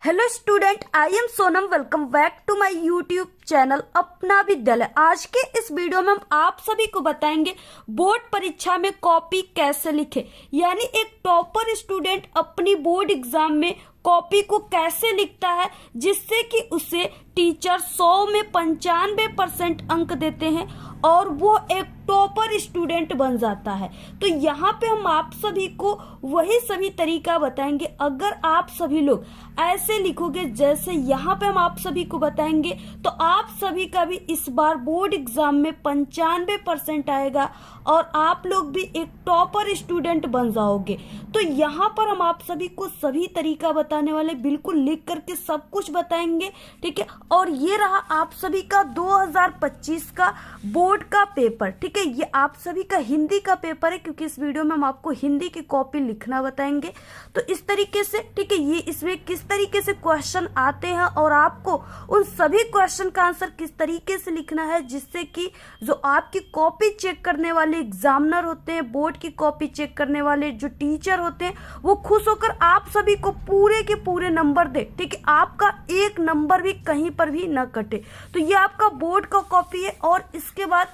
Hello student, I am Sonam. Welcome back to my YouTube channel Apna Vidyalaya. आज के इस video में हम आप सभी को बताएंगे बोर्ड परीक्षा में कॉपी कैसे लिखे, यानी एक टॉपर स्टूडेंट अपनी बोर्ड एग्जाम में कॉपी को कैसे लिखता है जिससे कि उसे टीचर 100 में 95% अंक देते हैं और वो एक टॉपर स्टूडेंट बन जाता है। तो यहाँ पे हम आप सभी को वही सभी तरीका बताएंगे। अगर आप सभी लोग ऐसे लिखोगे जैसे यहाँ पे हम आप सभी को बताएंगे तो आप सभी का भी इस बार बोर्ड एग्जाम में 95% आएगा और आप लोग भी एक टॉपर स्टूडेंट बन जाओगे। तो यहाँ पर हम आप सभी को सभी तरीका बताने वाले, बिल्कुल लिख करके सब कुछ बताएंगे, ठीक है। और ये रहा आप सभी का 2025 का बोर्ड का पेपर, ठीक है। ये आप सभी का हिंदी का पेपर है क्योंकि इस वीडियो में हम आपको हिंदी की कॉपी लिखना बताएंगे। तो इस तरीके से, ठीक है, ये इसमें किस तरीके से क्वेश्चन आते हैं और आपको उन सभी क्वेश्चन का आंसर किस तरीके से लिखना है जिससे कि जो आपकी कॉपी चेक करने वाले एग्जामिनर होते हैं, बोर्ड की कॉपी चेक करने वाले जो टीचर होते हैं, वो खुश होकर आप सभी को पूरे के पूरे नंबर दे, ठीक है। आपका एक नंबर भी कहीं पर भी न कटे। तो ये आपका बोर्ड का कॉपी है और इसके बाद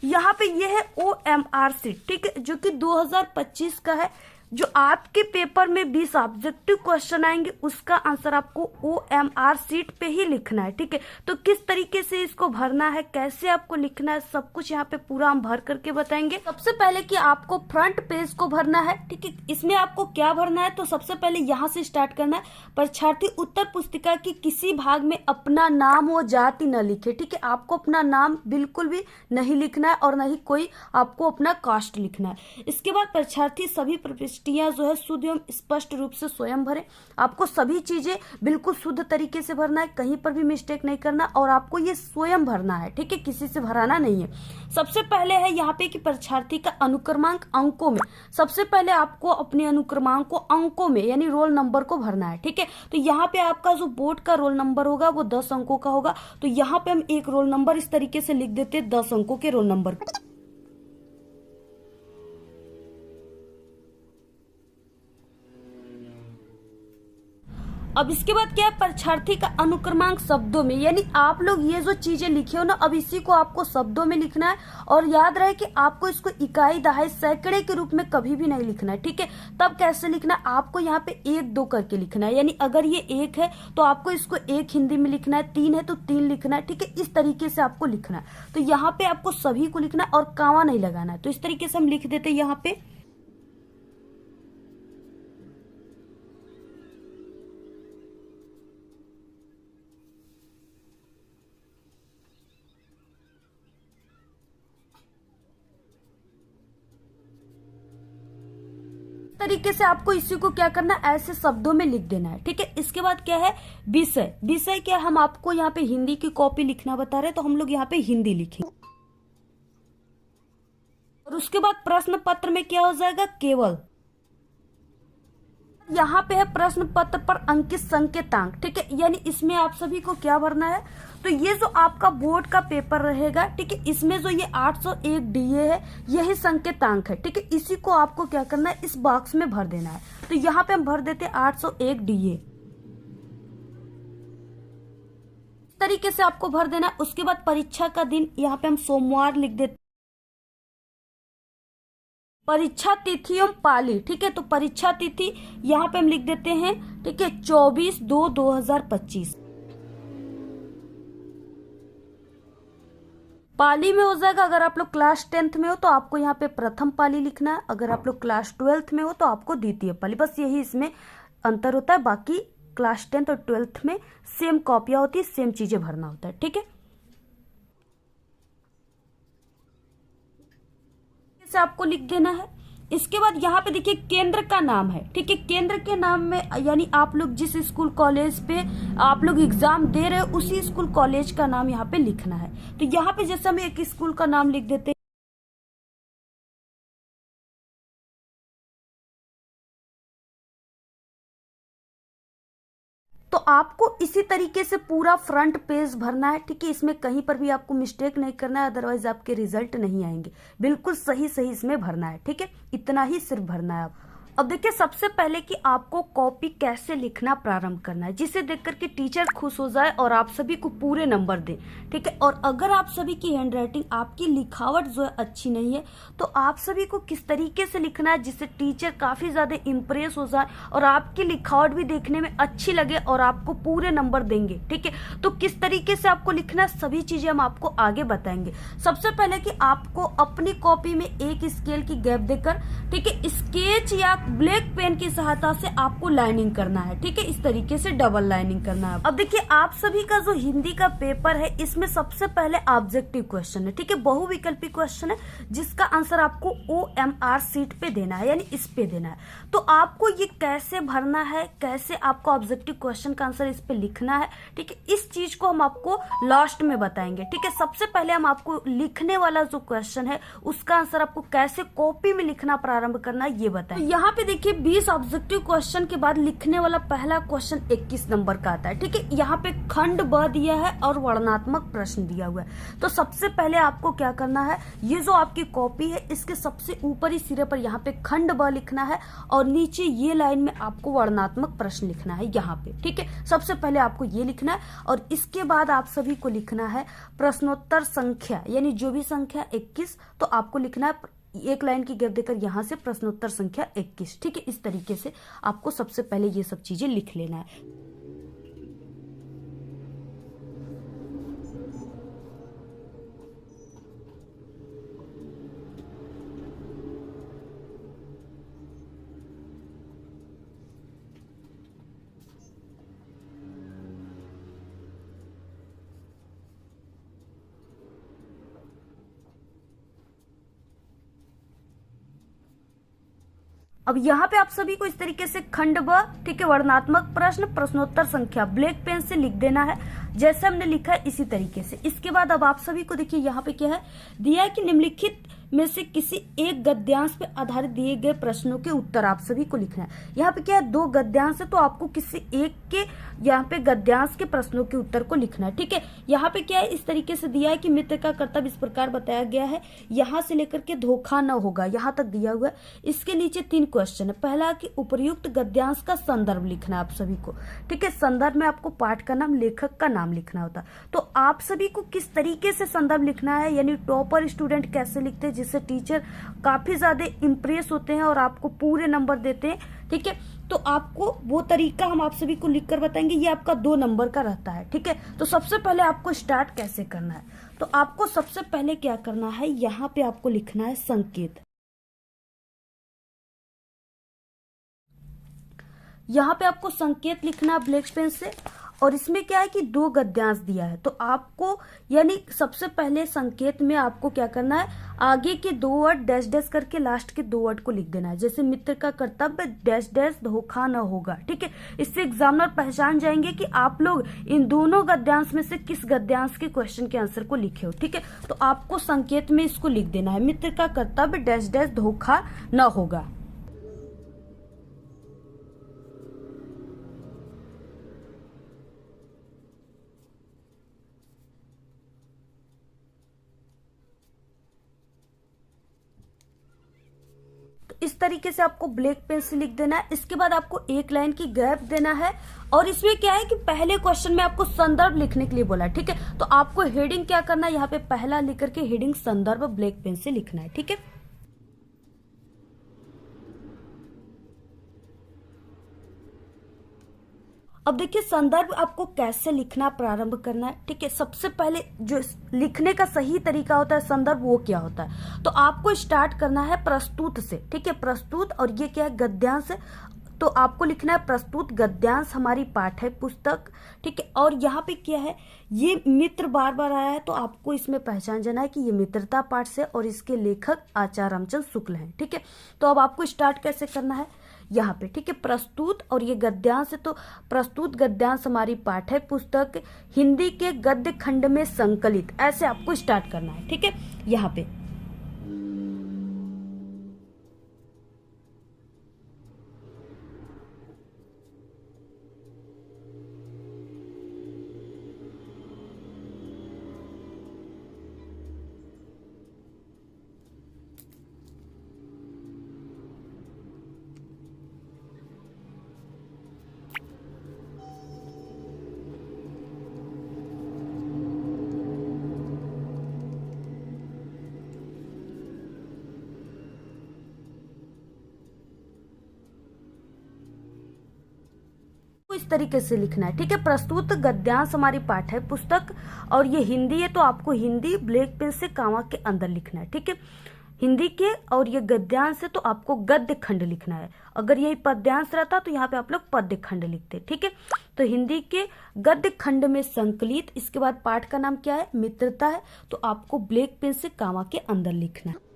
यहाँ पे ये है OMR शीट, ठीक है, जो कि 2025 का है। जो आपके पेपर में 20 ऑब्जेक्टिव क्वेश्चन आएंगे उसका आंसर आपको OMR शीट पे ही लिखना है, ठीक है। तो किस तरीके से इसको भरना है, कैसे आपको लिखना है, सब कुछ यहाँ पे पूरा हम भर करके बताएंगे। सबसे पहले कि आपको फ्रंट पेज को भरना है, ठीक है। इसमें आपको क्या भरना है, तो सबसे पहले यहाँ से स्टार्ट करना है। परीक्षार्थी उत्तर पुस्तिका की किसी भाग में अपना नाम व जाति न लिखे, ठीक है। आपको अपना नाम बिल्कुल भी नहीं लिखना है और न ही कोई आपको अपना कास्ट लिखना है। इसके बाद परीक्षार्थी सभी जो है शुद्ध एवं स्पष्ट रूप से स्वयं भरे। आपको सभी चीजें बिल्कुल शुद्ध तरीके से भरना है, कहीं पर भी मिस्टेक नहीं करना और आपको ये स्वयं भरना है, ठीक है, किसी से भराना नहीं है। सबसे पहले है यहाँ पे कि परीक्षार्थी का अनुक्रमांक अंकों में। सबसे पहले आपको अपने अनुक्रमांक को अंकों में यानी रोल नंबर को भरना है, ठीक है। तो यहाँ पे आपका जो बोर्ड का रोल नंबर होगा वो 10 अंकों का होगा। तो यहाँ पे हम एक रोल नंबर इस तरीके से लिख देते हैं, 10 अंकों के रोल नंबर। अब इसके बाद क्या है, परीक्षार्थी का अनुक्रमांक शब्दों में, यानी आप लोग ये जो चीजें लिखे हो ना, अब इसी को आपको शब्दों में लिखना है। और याद रहे कि आपको इसको इकाई, दहाई, सैकड़े के रूप में कभी भी नहीं लिखना है, ठीक है। तब कैसे लिखना है, आपको यहाँ पे 1 2 करके लिखना है। यानी अगर ये 1 है तो आपको इसको 1 हिंदी में लिखना है, 3 है तो 3 लिखना है, ठीक है। इस तरीके से आपको लिखना है। तो यहाँ पे आपको सभी को लिखना है और कामा नहीं लगाना है। तो इस तरीके से हम लिख देते हैं यहाँ पे। तरीके से आपको इसी को क्या करना है, ऐसे शब्दों में लिख देना है, ठीक है। इसके बाद क्या है, विषय। विषय क्या, हम आपको यहाँ पे हिंदी की कॉपी लिखना बता रहे हैं तो हम लोग यहाँ पे हिंदी लिखेंगे। और उसके बाद प्रश्न पत्र में क्या हो जाएगा, केवल। यहाँ पे है प्रश्न पत्र पर अंकित संकेतांक, ठीक है। यानी इसमें आप सभी को क्या भरना है, तो ये जो आपका बोर्ड का पेपर रहेगा, ठीक है, इसमें जो ये 801 DA है यही संकेतांक है, ठीक है। इसी को आपको क्या करना है, इस बॉक्स में भर देना है। तो यहाँ पे हम भर देते हैं 801 DA। तरीके से आपको भर देना है। उसके बाद परीक्षा का दिन यहाँ पे हम सोमवार लिख देते, परीक्षा तिथि एवं पाली, ठीक है। तो परीक्षा तिथि यहाँ पे हम लिख देते हैं, ठीक है, 24/2/2025। पाली में हो जाएगा, अगर आप लोग क्लास 10th में हो तो आपको यहाँ पे प्रथम पाली लिखना है, अगर आप लोग क्लास 12th में हो तो आपको द्वितीय पाली। बस यही इसमें अंतर होता है, बाकी क्लास 10th और 12th में सेम कॉपियां होती है, सेम चीजें भरना होता है, ठीक है। से आपको लिख देना है। इसके बाद यहाँ पे देखिए केंद्र का नाम है, ठीक है। केंद्र के नाम में यानी आप लोग जिस स्कूल कॉलेज पे आप लोग एग्जाम दे रहे हो उसी स्कूल कॉलेज का नाम यहाँ पे लिखना है। तो यहाँ पे जैसे हम एक स्कूल का नाम लिख देते हैं, तो आपको इसी तरीके से पूरा फ्रंट पेज भरना है, ठीक है। इसमें कहीं पर भी आपको मिस्टेक नहीं करना है, अदरवाइज आपके रिजल्ट नहीं आएंगे। बिल्कुल सही सही इसमें भरना है, ठीक है। इतना ही सिर्फ भरना है आप। अब देखिए सबसे पहले कि आपको कॉपी कैसे लिखना प्रारंभ करना है, जिसे देख करके टीचर खुश हो जाए और आप सभी को पूरे नंबर दे। ठीक है, और अगर आप सभी की हैंडराइटिंग, आपकी लिखावट जो है अच्छी नहीं है, तो आप सभी को किस तरीके से लिखना है जिससे टीचर काफी ज्यादा इंप्रेस हो जाए और आपकी लिखावट भी देखने में अच्छी लगे और आपको पूरे नंबर देंगे। ठीक है, तो किस तरीके से आपको लिखना है सभी चीजें हम आपको आगे बताएंगे। सबसे पहले कि आपको अपनी कॉपी में एक स्केल की गैप देकर, ठीक है, स्केच या ब्लैक पेन की सहायता से आपको लाइनिंग करना है। ठीक है, इस तरीके से डबल लाइनिंग करना है। अब देखिए आप सभी का जो हिंदी का पेपर है, इसमें सबसे पहले ऑब्जेक्टिव क्वेश्चन है। ठीक है, बहुविकल्पी क्वेश्चन है जिसका आंसर आपको OMR सीट पे देना है, यानी इस पे देना है। तो आपको ये कैसे भरना है, कैसे आपको ऑब्जेक्टिव क्वेश्चन का आंसर इस पे लिखना है, ठीक है, इस चीज को हम आपको लास्ट में बताएंगे। ठीक है, सबसे पहले हम आपको लिखने वाला जो क्वेश्चन है उसका आंसर आपको कैसे कॉपी में लिखना प्रारंभ करना है ये बताएं। तो यहाँ पे देखिए 20 ऑब्जेक्टिव क्वेश्चन के बाद लिखने वाला पहला क्वेश्चन 21 नंबर का आता है। ठीक है, यहाँ पे खंड ब दिया है और वर्णनात्मक प्रश्न दिया हुआ है। तो सबसे पहले आपको क्या करना है, ये जो आपकी कॉपी है इसके सबसे ऊपरी सिरे पर यहाँ पे खंड ब लिखना है और नीचे ये लाइन में आपको वर्णनात्मक प्रश्न लिखना है यहाँ पे। ठीक है, सबसे पहले आपको ये लिखना है और इसके बाद आप सभी को लिखना है प्रश्नोत्तर संख्या, यानी जो भी संख्या 21, तो आपको लिखना है एक लाइन की गैप देकर यहां से प्रश्नोत्तर संख्या 21। ठीक है, इस तरीके से आपको सबसे पहले ये सब चीजें लिख लेना है। अब यहाँ पे आप सभी को इस तरीके से खंड ब, ठीक है, वर्णनात्मक प्रश्न प्रश्नोत्तर संख्या ब्लैक पेन से लिख देना है जैसे हमने लिखा है इसी तरीके से। इसके बाद अब आप सभी को देखिए यहाँ पे क्या है दिया है कि निम्नलिखित में से किसी एक गद्यांश पे आधारित दिए गए प्रश्नों के उत्तर आप सभी को लिखना है। यहाँ पे क्या है, 2 गद्यांश है तो आपको किसी एक के यहाँ पे गद्यांश के प्रश्नों के उत्तर को लिखना है। ठीक है, यहाँ पे क्या है, इस तरीके से दिया है कि मित्र का कर्तव्य इस प्रकार बताया गया है, यहाँ से लेकर के धोखा न होगा, यहाँ तक दिया हुआ है। इसके नीचे 3 क्वेश्चन है। पहला कि उपर्युक्त गद्यांश का संदर्भ लिखना है आप सभी को। ठीक है, संदर्भ में आपको पाठ का नाम, लेखक का नाम लिखना होता है। तो आप सभी को किस तरीके से संदर्भ लिखना है, यानी टॉपर स्टूडेंट कैसे लिखते हैं जिससे टीचर काफी ज्यादा इंप्रेस होते हैं और आपको पूरे नंबर देते हैं। ठीक है, तो आपको वो तरीका हम आप सभी को लिखकर बताएंगे, ये आपका 2 नंबर का रहता है। ठीक है, तो सबसे पहले आपको स्टार्ट कैसे करना है, तो आपको सबसे पहले क्या करना है, यहाँ पे आपको लिखना है संकेत। यहाँ पे आपको संकेत लिखना है ब्लैक पेन से, और इसमें क्या है कि 2 गद्यांश दिया है तो आपको, यानी सबसे पहले संकेत में आपको क्या करना है, आगे के 2 वर्ड डैश डैश करके लास्ट के 2 वर्ड को लिख देना है। जैसे मित्र का कर्तव्य डैश डैश धोखा न होगा। ठीक है, इससे एग्जामिनर पहचान जाएंगे कि आप लोग इन दोनों गद्यांश में से किस गद्यांश के क्वेश्चन के आंसर को लिखे हो। ठीक है, तो आपको संकेत में इसको लिख देना है, मित्र का कर्तव्य डैश डैश धोखा न होगा। इस तरीके से आपको ब्लैक पेन से लिख देना है। इसके बाद आपको एक लाइन की गैप देना है, और इसमें क्या है कि पहले क्वेश्चन में आपको संदर्भ लिखने के लिए बोला है। ठीक है, तो आपको हेडिंग क्या करना है, यहाँ पे पहला लिख करके हेडिंग संदर्भ ब्लैक पेन से लिखना है। ठीक है, अब देखिए संदर्भ आपको कैसे लिखना प्रारंभ करना है। ठीक है, सबसे पहले जो लिखने का सही तरीका होता है संदर्भ, वो क्या होता है, तो आपको स्टार्ट करना है प्रस्तुत से। ठीक है, प्रस्तुत, और ये क्या है, गद्यांश है, तो आपको लिखना है प्रस्तुत गद्यांश हमारी पाठ्य पुस्तक। ठीक है, और यहाँ पे क्या है, ये मित्र बार बार आया है तो आपको इसमें पहचान जाना है कि ये मित्रता पाठ से और इसके लेखक आचार्य रामचंद्र शुक्ल हैं। ठीक है, तो अब आपको स्टार्ट कैसे करना है यहाँ पे। ठीक है, प्रस्तुत, और ये गद्यांश है तो प्रस्तुत गद्यांश हमारी पाठ्य पुस्तक हिंदी के गद्य खंड में संकलित, ऐसे आपको स्टार्ट करना है। ठीक है, यहाँ पे तरीके से लिखना है। ठीक है, प्रस्तुत गद्यांश हमारी पाठ्य पुस्तक और ये हिंदी है तो आपको हिंदी ब्लैक पेन से कामा के अंदर लिखना है। ठीक है, हिंदी के और ये गद्यांश है तो आपको गद्य खंड लिखना है। अगर यही पद्यांश रहता तो यहाँ पे आप लोग पद्य खंड लिखते। ठीक है, तो हिंदी के गद्य खंड में संकलित, इसके बाद पाठ का नाम क्या है, मित्रता है, तो आपको ब्लैक पेन से कामा के अंदर लिखना है।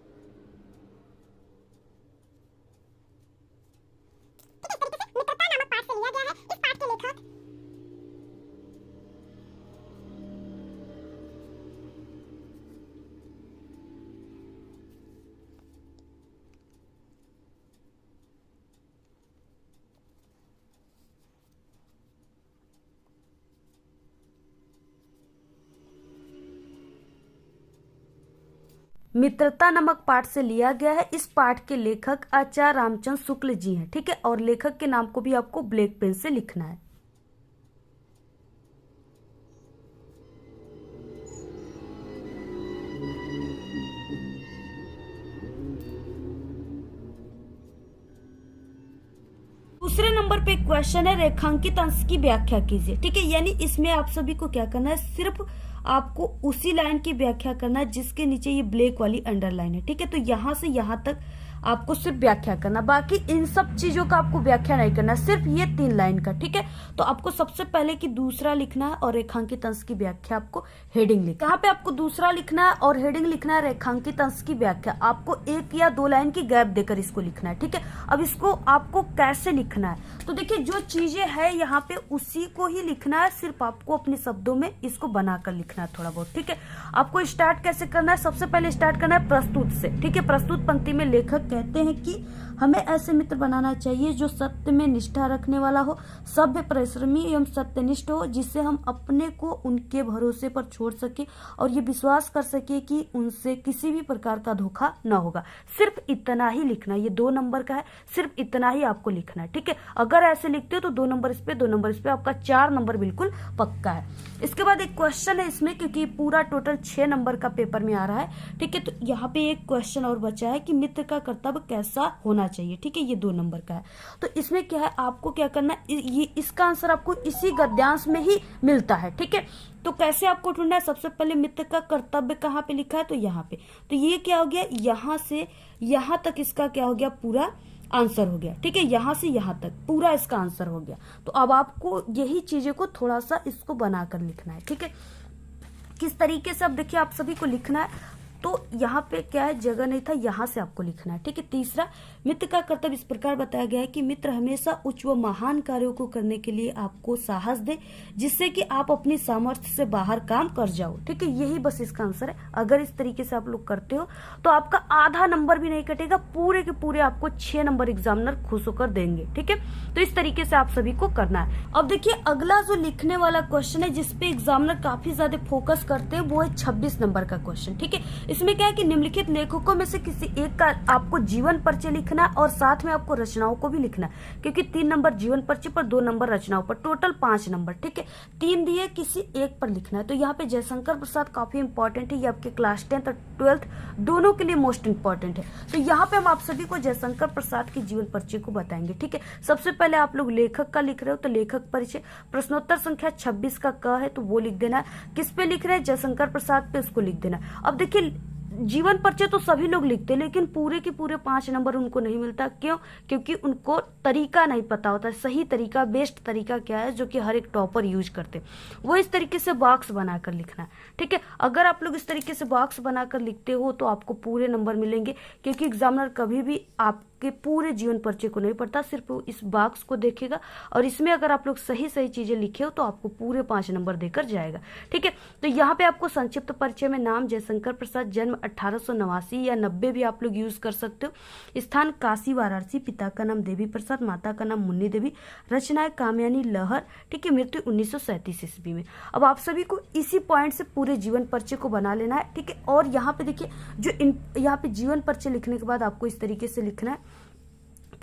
मित्रता नामक पाठ से लिया गया है। इस पाठ के लेखक आचार्य रामचंद्र शुक्ल जी हैं। ठीक है, और लेखक के नाम को भी आपको ब्लैक पेन से लिखना है। दूसरे नंबर पे क्वेश्चन है, रेखांकित अंश की व्याख्या कीजिए। ठीक है, यानी इसमें आप सभी को क्या करना है, सिर्फ आपको उसी लाइन की व्याख्या करना है जिसके नीचे ये ब्लैक वाली अंडरलाइन है। ठीक है, तो यहां से यहां तक आपको सिर्फ व्याख्या करना, बाकी इन सब चीजों का आपको व्याख्या नहीं करना, सिर्फ ये 3 लाइन का। ठीक है, तो आपको सबसे पहले कि दूसरा लिखना है और रेखांकित अंश की व्याख्या आपको हेडिंग लिखना है। यहाँ पे आपको दूसरा लिखना है और हेडिंग लिखना है रेखांकित अंश की व्याख्या। आपको 1 या 2 लाइन की गैप देकर इसको लिखना है। ठीक है, अब इसको आपको कैसे लिखना है, तो देखिए जो चीजें है यहाँ पे उसी को ही लिखना है, सिर्फ आपको अपने शब्दों में इसको बनाकर लिखना है थोड़ा बहुत। ठीक है, आपको स्टार्ट कैसे करना है, सबसे पहले स्टार्ट करना है प्रस्तुत से। ठीक है, प्रस्तुत पंक्ति में लेखक कहते हैं कि हमें ऐसे मित्र बनाना चाहिए जो सत्य में निष्ठा रखने वाला हो, सभ्य, परिश्रमी एवं सत्यनिष्ठ हो, जिससे हम अपने को उनके भरोसे पर छोड़ सके और ये विश्वास कर सके कि उनसे किसी भी प्रकार का धोखा न होगा। सिर्फ इतना ही लिखना, ये 2 नंबर का है, सिर्फ इतना ही आपको लिखना है। ठीक है, अगर ऐसे लिखते हो तो 2 नंबर इस पे, 2 नंबर इस पे, आपका 4 नंबर बिल्कुल पक्का है। इसके बाद एक क्वेश्चन है इसमें, क्योंकि पूरा टोटल 6 नंबर का पेपर में आ रहा है। ठीक है, तो यहाँ पे एक क्वेश्चन और बचा है कि मित्र का कर्तव्य कैसा होना चाहिए। ठीक है, ये 2 नंबर का है। तो इसमें क्या है, आपको क्या करना है, ये इसका आंसर आपको इसी गद्यांश में ही मिलता है। ठीक है, तो कैसे आपको ढूंढना है, सबसे पहले मित्र का कर्तव्य कहाँ पे लिखा है, तो यहाँ पे, तो ये क्या हो गया, यहाँ से यहाँ तक इसका क्या हो गया, पूरा आंसर हो गया। ठीक है, यहां से यहां तक पूरा इसका आंसर हो गया। तो अब आपको यही चीजें को थोड़ा सा इसको बनाकर लिखना है। ठीक है, किस तरीके से, अब देखिए आप सभी को लिखना है, तो यहाँ पे क्या है, जगह नहीं था, यहाँ से आपको लिखना है। ठीक है, तीसरा, मित्र का कर्तव्य इस प्रकार बताया गया है कि मित्र हमेशा उच्च व महान कार्यों को करने के लिए आपको साहस दे, जिससे कि आप अपनी सामर्थ्य से बाहर काम कर जाओ। ठीक है, यही बस इसका आंसर है। अगर इस तरीके से आप लोग करते हो तो आपका आधा नंबर भी नहीं कटेगा, पूरे के पूरे आपको 6 नंबर एग्जामिनर खुश होकर देंगे। ठीक है, तो इस तरीके से आप सभी को करना है। अब देखिए अगला जो लिखने वाला क्वेश्चन है जिसपे एग्जामिनर काफी ज्यादा फोकस करते हैं, वो है 26 नंबर का क्वेश्चन। ठीक है, इसमें क्या है कि निम्नलिखित लेखकों में से किसी एक का आपको जीवन परिचय लिखना और साथ में आपको रचनाओं को भी लिखना, क्योंकि 3 नंबर जीवन परिचय पर, 2 नंबर रचनाओं पर, टोटल 5 नंबर। ठीक है, 3 दिए, किसी एक पर लिखना है। तो यहाँ पे जयशंकर प्रसाद काफी इंपॉर्टेंट है, ये आपके क्लास 10th और 12th दोनों के लिए मोस्ट इंपॉर्टेंट है। तो यहाँ पे हम आप सभी को जयशंकर प्रसाद के जीवन परिचय को बताएंगे। ठीक है, सबसे पहले आप लोग लेखक का लिख रहे हो तो लेखक परिचय, प्रश्नोत्तर संख्या 26 का क है तो वो लिख देना है। किस पे लिख रहे हैं, जयशंकर प्रसाद पे, उसको लिख देना। अब देखिए जीवन परिचय तो सभी लोग लिखते हैं, लेकिन पूरे के पूरे 5 नंबर उनको नहीं मिलता। क्यों, क्योंकि उनको तरीका नहीं पता होता, सही तरीका, बेस्ट तरीका क्या है जो कि हर एक टॉपर यूज करते, वो इस तरीके से बॉक्स बनाकर लिखना है। ठीक है, अगर आप लोग इस तरीके से बॉक्स बनाकर लिखते हो तो आपको पूरे नंबर मिलेंगे, क्योंकि एग्जामिनर कभी भी आपके पूरे जीवन परिचय को नहीं पढ़ता, सिर्फ इस बॉक्स को देखेगा और इसमें अगर आप लोग सही सही चीजें लिखे हो तो आपको पूरे 5 नंबर देकर जाएगा। ठीक है, तो यहाँ पे आपको संक्षिप्त परिचय में नाम जयशंकर प्रसाद, जन्म 1889 या 90 भी आप लोग यूज कर सकते हो, स्थान काशी वाराणसी, पिता का नाम देवी प्रसाद, माता का नाम मुन्नी देवी, रचनाएं कामयानी लहर। ठीक है, मृत्यु 1937 ईस्वी में। अब आप सभी को इसी पॉइंट से पूरे जीवन परिचय को बना लेना है। ठीक है, और यहाँ पे देखिए जो यहाँ पे जीवन परिचय लिखने के बाद आपको इस तरीके से लिखना है,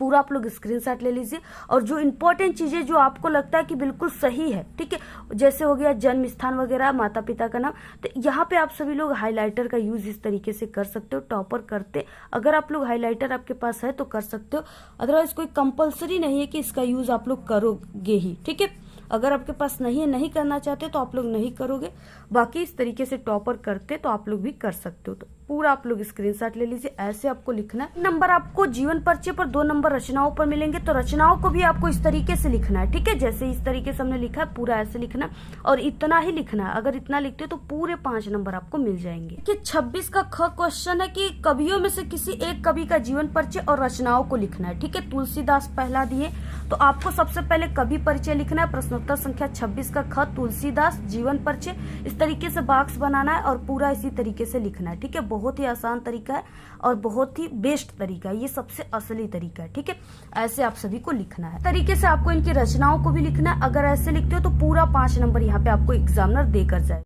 पूरा आप लोग स्क्रीनशॉट ले लीजिए। और जो इंपॉर्टेंट चीजें जो आपको लगता है कि बिल्कुल सही है, ठीक है, जैसे हो गया जन्म स्थान वगैरह, माता पिता का नाम, तो यहाँ पे आप सभी लोग हाईलाइटर का यूज इस तरीके से कर सकते हो। टॉपर करते अगर आप लोग हाईलाइटर आपके पास है तो कर सकते हो, अदरवाइज कोई कंपलसरी नहीं है कि इसका यूज आप लोग करोगे ही, ठीक है। अगर आपके पास नहीं है, नहीं करना चाहते तो आप लोग नहीं करोगे, बाकी इस तरीके से टॉपर करते तो आप लोग भी कर सकते हो। तो पूरा आप लोग स्क्रीनशॉट ले लीजिए, ऐसे आपको लिखना है। नंबर आपको जीवन परिचय पर, 2 नंबर रचनाओं पर मिलेंगे, तो रचनाओं को भी आपको इस तरीके से लिखना है, ठीक है, जैसे इस तरीके से हमने लिखा है पूरा ऐसे लिखना है और इतना ही लिखना है। अगर इतना लिखते हो तो पूरे 5 नंबर आपको मिल जाएंगे। कि 26 का ख क्वेश्चन है कि कवियों में से किसी एक कवि का जीवन परिचय और रचनाओं को लिखना है, ठीक है। तुलसीदास पहला दिए, तो आपको सबसे पहले कवि परिचय लिखना है। प्रश्नोत्तर संख्या 26 का ख तुलसीदास जीवन परिचय, इस तरीके से बॉक्स बनाना है और पूरा इसी तरीके से लिखना है, ठीक है। बहुत ही आसान तरीका है और बहुत ही बेस्ट तरीका है, ये सबसे असली तरीका है, ठीक है। ऐसे आप सभी को लिखना है। तरीके से आपको इनकी रचनाओं को भी लिखना है। अगर ऐसे लिखते हो तो पूरा 5 नंबर यहाँ पे आपको एग्जामिनर देकर जाए।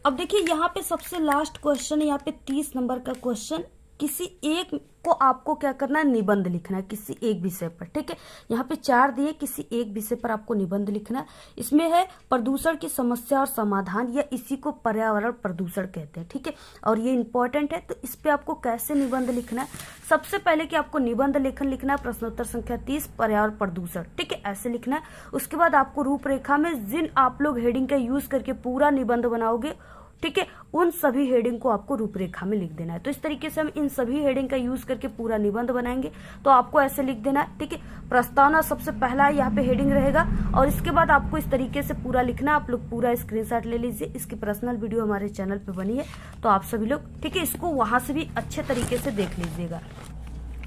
अब देखिए यहाँ पे सबसे लास्ट क्वेश्चन है, यहाँ पे 30 नंबर का क्वेश्चन। किसी एक को आपको क्या करना है, निबंध लिखना है किसी एक विषय पर, ठीक है। यहाँ पे 4 दिए, किसी एक विषय पर आपको निबंध लिखना है। इसमें है प्रदूषण की समस्या और समाधान, या इसी को पर्यावरण प्रदूषण कहते हैं, ठीक है। और ये इंपॉर्टेंट है, तो इस पे आपको कैसे निबंध लिखना है। सबसे पहले कि आपको निबंध लेखन लिखना है, प्रश्नोत्तर संख्या 30 पर्यावरण प्रदूषण, ठीक है, ऐसे लिखना है। उसके बाद आपको रूपरेखा में जिन आप लोग हेडिंग का यूज करके पूरा निबंध बनाओगे, ठीक है, उन सभी हेडिंग को आपको रूपरेखा में लिख देना है। तो इस तरीके से हम इन सभी हेडिंग का यूज करके पूरा निबंध बनाएंगे। तो आपको ऐसे लिख देना है, ठीक है। प्रस्तावना सबसे पहला यहाँ पे हेडिंग रहेगा और इसके बाद आपको इस तरीके से पूरा लिखना है। आप लोग पूरा स्क्रीनशॉट ले लीजिए, इसकी पर्सनल वीडियो हमारे चैनल पे बनी है, तो आप सभी लोग, ठीक है, इसको वहां से भी अच्छे तरीके से देख लीजिएगा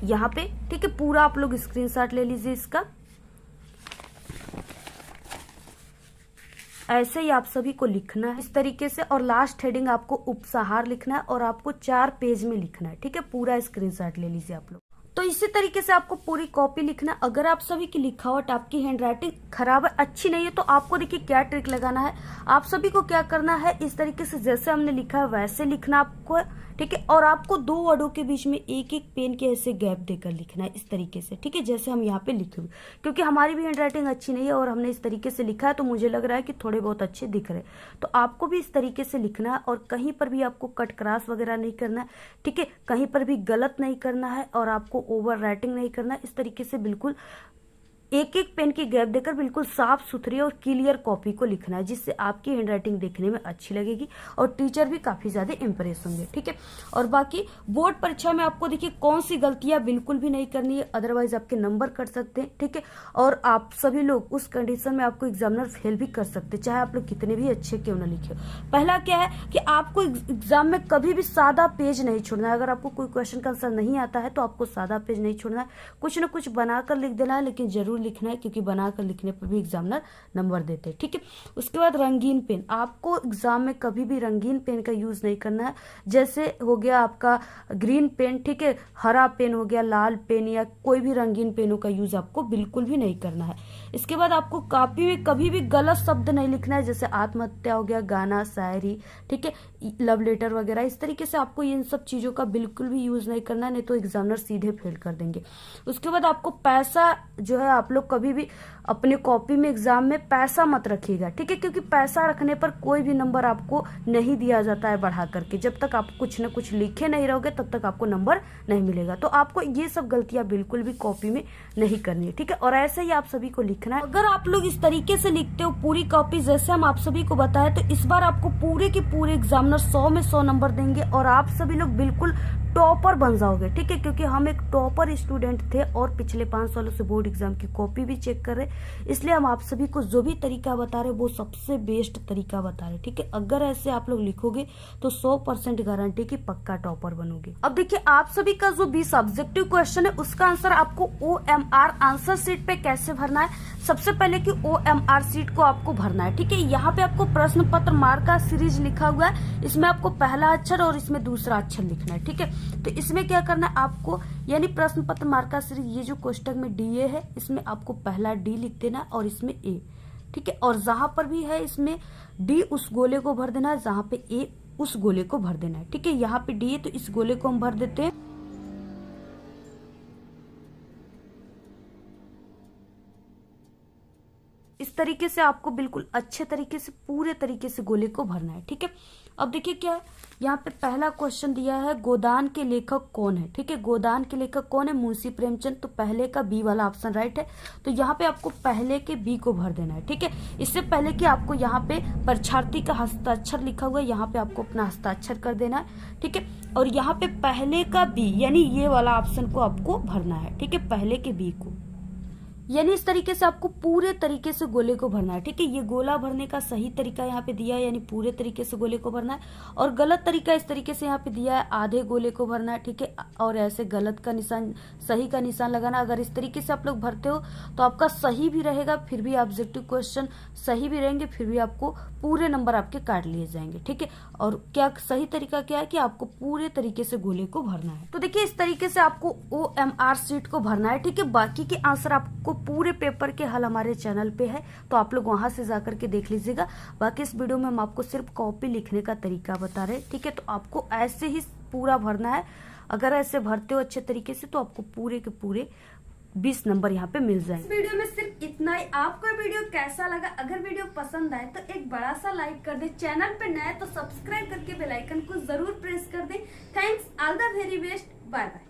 यहाँ पे, ठीक है। पूरा आप लोग स्क्रीनशॉट ले लीजिए इसका, ऐसे ही आप सभी को लिखना है इस तरीके से। और लास्ट हेडिंग आपको उपसंहार लिखना है और आपको 4 पेज में लिखना है, ठीक है। पूरा स्क्रीनशॉट ले लीजिए आप लोग। तो इसी तरीके से आपको पूरी कॉपी लिखना है। अगर आप सभी की लिखावट, आपकी हैंडराइटिंग खराब है, अच्छी नहीं है, तो आपको देखिए क्या ट्रिक लगाना है। आप सभी को क्या करना है, इस तरीके से जैसे हमने लिखा है वैसे लिखना आपको, ठीक है। और आपको 2 वर्डों के बीच में एक एक पेन के ऐसे गैप देकर लिखना है इस तरीके से, ठीक है, जैसे हम यहाँ पे लिखे हुए। क्योंकि हमारी भी हैंडराइटिंग अच्छी नहीं है और हमने इस तरीके से लिखा है, तो मुझे लग रहा है कि थोड़े बहुत अच्छे दिख रहे हैं। तो आपको भी इस तरीके से लिखना है और कहीं पर भी आपको कट क्रॉस वगैरह नहीं करना है, ठीक है। कहीं पर भी गलत नहीं करना है और आपको ओवर राइटिंग नहीं करना है। इस तरीके से बिल्कुल एक एक पेन की गैप देकर बिल्कुल साफ सुथरी और क्लियर कॉपी को लिखना है, जिससे आपकी हैंडराइटिंग देखने में अच्छी लगेगी और टीचर भी काफी ज्यादा इंप्रेस होंगे, ठीक है। और बाकी बोर्ड परीक्षा में आपको देखिए कौन सी गलतियां बिल्कुल भी नहीं करनी है, अदरवाइज आपके नंबर कट सकते हैं, ठीक है। और आप सभी लोग उस कंडीशन में आपको एग्जामिनर फेल भी कर सकते हैं, चाहे आप लोग कितने भी अच्छे क्यों ना लिखे। पहला क्या है कि आपको एग्जाम में कभी भी सादा पेज नहीं छोड़ना है। अगर आपको कोई क्वेश्चन का आंसर नहीं आता है तो आपको सादा पेज नहीं छोड़ना है, कुछ ना कुछ बनाकर लिख देना है, लेकिन जरूर लिखना है, क्योंकि बनाकर लिखने पर भी एग्जामिनर नंबर देते हैं, ठीक है। उसके बाद रंगीन पेन, आपको एग्जाम में कभी भी रंगीन पेन का यूज नहीं करना है। जैसे हो गया आपका ग्रीन पेन, ठीक है, हरा पेन हो गया, लाल पेन, या कोई भी रंगीन पेनों का यूज आपको बिल्कुल भी नहीं करना है। इसके बाद आपको कॉपी में कभी भी गलत शब्द नहीं लिखना है, जैसे आत्महत्या हो गया, गाना, शायरी, ठीक है, लव लेटर वगैरह। इस तरीके से आपको इन सब चीजों का बिल्कुल भी यूज नहीं करना है, नहीं तो एग्जामिनर सीधे फेल कर देंगे। उसके बाद आपको पैसा जो है, आप लोग कभी भी अपने कॉपी में एग्जाम में पैसा मत रखिएगा, ठीक है, क्योंकि पैसा रखने पर कोई भी नंबर आपको नहीं दिया जाता है बढ़ा करके। जब तक आप कुछ न कुछ लिखे नहीं रहोगे तब तक आपको नंबर नहीं मिलेगा। तो आपको ये सब गलतियां बिल्कुल भी कॉपी में नहीं करनी है, ठीक है। और ऐसे ही आप सभी को लिखना है। अगर आप लोग इस तरीके से लिखते हो पूरी कॉपी जैसे हम आप सभी को बताया, तो इस बार आपको पूरे के पूरे एग्जामिनर 100 में 100 नंबर देंगे और आप सभी लोग बिल्कुल टॉपर बन जाओगे, ठीक है। क्योंकि हम एक टॉपर स्टूडेंट थे और पिछले 5 सालों से बोर्ड एग्जाम की कॉपी भी चेक कर रहे, इसलिए हम आप सभी को जो भी तरीका बता रहे वो सबसे बेस्ट तरीका बता रहे, ठीक है। अगर ऐसे आप लोग लिखोगे तो 100% गारंटी की पक्का टॉपर बनोगे। अब देखिए आप सभी का जो 20 ऑब्जेक्टिव क्वेश्चन है उसका आंसर आपको OMR आंसर शीट पे कैसे भरना है। सबसे पहले कि OMR शीट को आपको भरना है, ठीक है। यहाँ पे आपको प्रश्न पत्र मार्का सीरीज लिखा हुआ है, इसमें आपको पहला अक्षर और इसमें दूसरा अक्षर लिखना है, ठीक है। तो इसमें क्या करना है आपको, यानी प्रश्न पत्र मार्का सीरीज, ये जो कोष्टक में DA है इसमें आपको पहला D लिख देना है और इसमें A, ठीक है। और जहां पर भी है इसमें D उस गोले को भर देना है, जहां पे A उस गोले को भर देना है, ठीक है। यहाँ पे D है तो इस गोले को हम भर देते हैं। तरीके से आपको बिल्कुल अच्छे तरीके से पूरे तरीके से गोले को भरना है। ठीक है, अब देखिए क्या है, यहाँ पे पहला क्वेश्चन दिया है गोदान के लेखक कौन है। ठीक है, गोदान के लेखक कौन है, मुंशी प्रेमचंद। तो पहले का बी वाला ऑप्शन राइट है। तो यहाँ पे आपको पहले के बी को भर देना है। ठीक है, इससे पहले कि आपको यहाँ पे परीक्षार्थी का हस्ताक्षर लिखा हुआ है, यहाँ पे आपको अपना हस्ताक्षर कर देना है। ठीक है, और यहाँ पे पहले का बी यानी ये वाला ऑप्शन को आपको भरना है। ठीक है, पहले के बी को, यानी इस तरीके से आपको पूरे तरीके से गोले को भरना है। ठीक है, ये गोला भरने का सही तरीका यहाँ पे दिया है, यानी पूरे तरीके से गोले को भरना है। और गलत तरीका इस तरीके से यहाँ पे दिया है, आधे गोले को भरना है। ठीक है, और ऐसे गलत का निशान, सही का निशान लगाना। अगर इस तरीके से आप लोग भरते हो तो आपका सही भी रहेगा, फिर भी ऑब्जेक्टिव क्वेश्चन सही भी रहेंगे, फिर भी आपको पूरे नंबर आपके काट लिए जाएंगे। ठीक है, और क्या सही तरीका क्या है कि आपको पूरे तरीके से गोले को भरना है। तो देखिए इस तरीके से आपको OMR शीट को भरना है। ठीक है, बाकी के आंसर आपको पूरे पेपर के हल हमारे चैनल पे है, तो आप लोग वहां से जाकर के देख लीजिएगा। बाकी इस वीडियो में हम आपको सिर्फ कॉपी लिखने का तरीका बता रहे हैं। ठीक है, तो आपको ऐसे ही पूरा भरना है। अगर ऐसे भरते हो अच्छे तरीके से तो आपको पूरे के पूरे 20 नंबर यहाँ पे मिल जाएंगे। इस वीडियो में सिर्फ इतना ही। आपको वीडियो कैसा लगा? अगर वीडियो पसंद आए तो एक बड़ा सा लाइक कर दे, चैनल पे नए तो सब्सक्राइब करके बेल आइकन को जरूर प्रेस कर दे। Thanks, all the very best, bye bye.